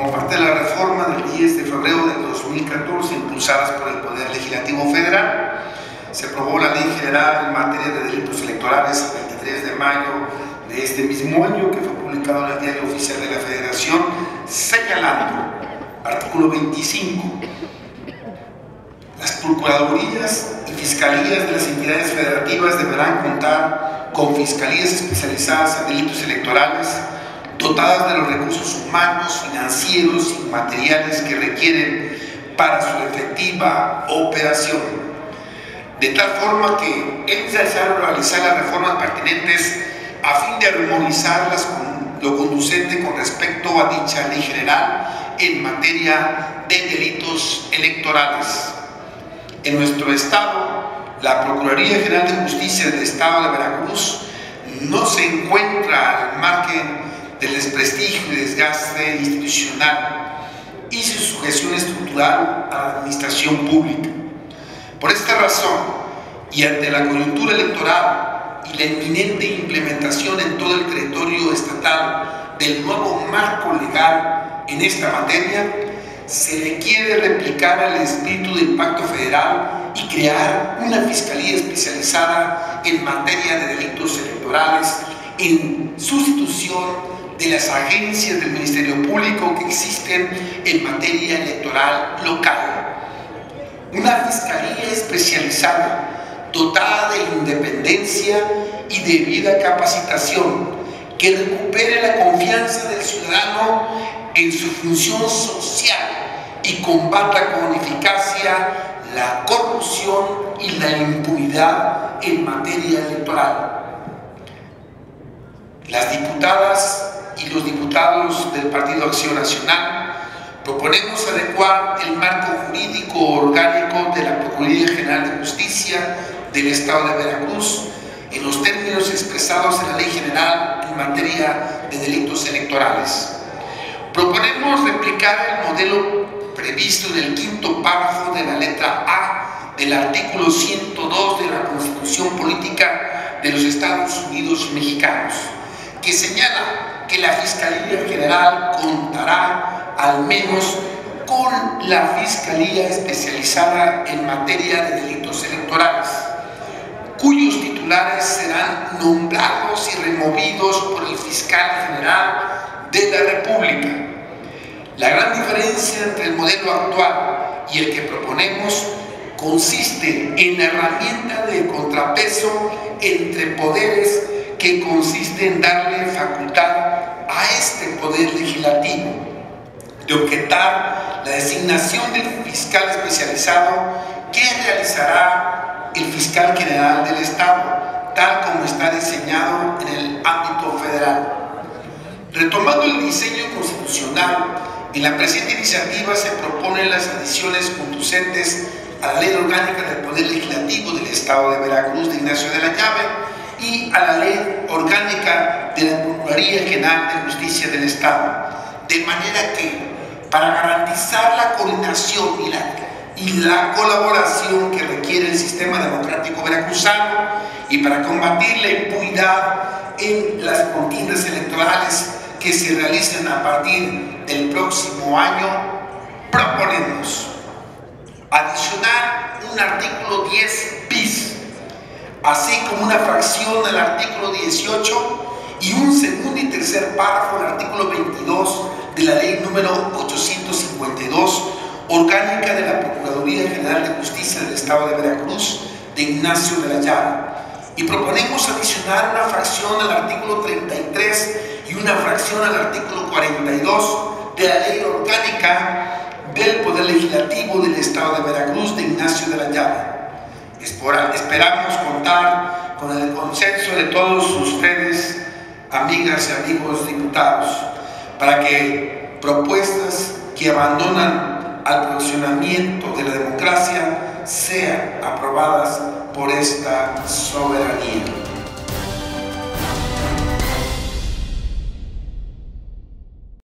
como parte de la reforma del 10 de febrero del 2014 impulsadas por el Poder Legislativo Federal, se aprobó la Ley General en materia de delitos electorales el 23 de mayo de este mismo año, que fue publicado en el Diario Oficial de la Federación, señalando, artículo 25, las procuradurías y fiscalías de las entidades federativas deberán contar con fiscalías especializadas en delitos electorales, dotadas de los recursos humanos, financieros y materiales que requieren para su efectiva operación, de tal forma que es necesario realizar las reformas pertinentes a fin de armonizarlas con lo conducente con respecto a dicha ley general en materia de delitos electorales. En nuestro estado, la Procuraduría General de Justicia del Estado de Veracruz no se encuentra al margen del desprestigio y desgaste institucional y su sujeción estructural a la administración pública. Por esta razón, y ante la coyuntura electoral y la inminente implementación en todo el territorio estatal del nuevo marco legal en esta materia, se requiere replicar el espíritu del Pacto Federal y crear una fiscalía especializada en materia de delitos electorales en sustitución de las agencias del Ministerio Público que existen en materia electoral local. Una fiscalía especializada, dotada de independencia y debida capacitación, que recupere la confianza del ciudadano en su función social y combata con eficacia la corrupción y la impunidad en materia electoral. Las diputadas y los diputados del Partido Acción Nacional proponemos adecuar el marco jurídico orgánico de la Procuraduría General de Justicia del Estado de Veracruz en los términos expresados en la Ley General en materia de delitos electorales. Proponemos replicar el modelo previsto en el quinto párrafo de la letra A del artículo 102 de la Constitución Política de los Estados Unidos Mexicanos, que señala que la Fiscalía General contará al menos con la Fiscalía especializada en materia de delitos electorales, cuyos titulares serán nombrados y removidos por el Fiscal General de la República. La gran diferencia entre el modelo actual y el que proponemos consiste en la herramienta de contrapeso entre poderes, que consiste en darle facultad a este poder legislativo de objetar la designación del fiscal especializado que realizará el fiscal general del Estado, tal como está diseñado en el ámbito federal. Retomando el diseño constitucional, en la presente iniciativa se proponen las adiciones conducentes a la Ley Orgánica del Poder Legislativo del Estado de Veracruz de Ignacio de la Llave y a la Ley Orgánica de la Procuraduría General de Justicia del Estado, de manera que, para garantizar la coordinación y la colaboración que requiere el sistema democrático veracruzano y para combatir la impunidad en las contiendas electorales que se realicen a partir del próximo año, proponemos adicionar un artículo 10 bis, así como una fracción del artículo 18 y un segundo y tercer párrafo del artículo 22 de la ley número 852, orgánica de la Procuraduría General de Justicia del Estado de Veracruz de Ignacio de la Llave. Y proponemos adicionar una fracción al artículo 33 y una fracción al artículo 42 de la ley orgánica del Poder Legislativo del Estado de Veracruz de Ignacio de la Llave. Esperamos contar con el consenso de todos ustedes, amigas y amigos diputados, para que propuestas que abandonan al funcionamiento de la democracia sean aprobadas por esta soberanía.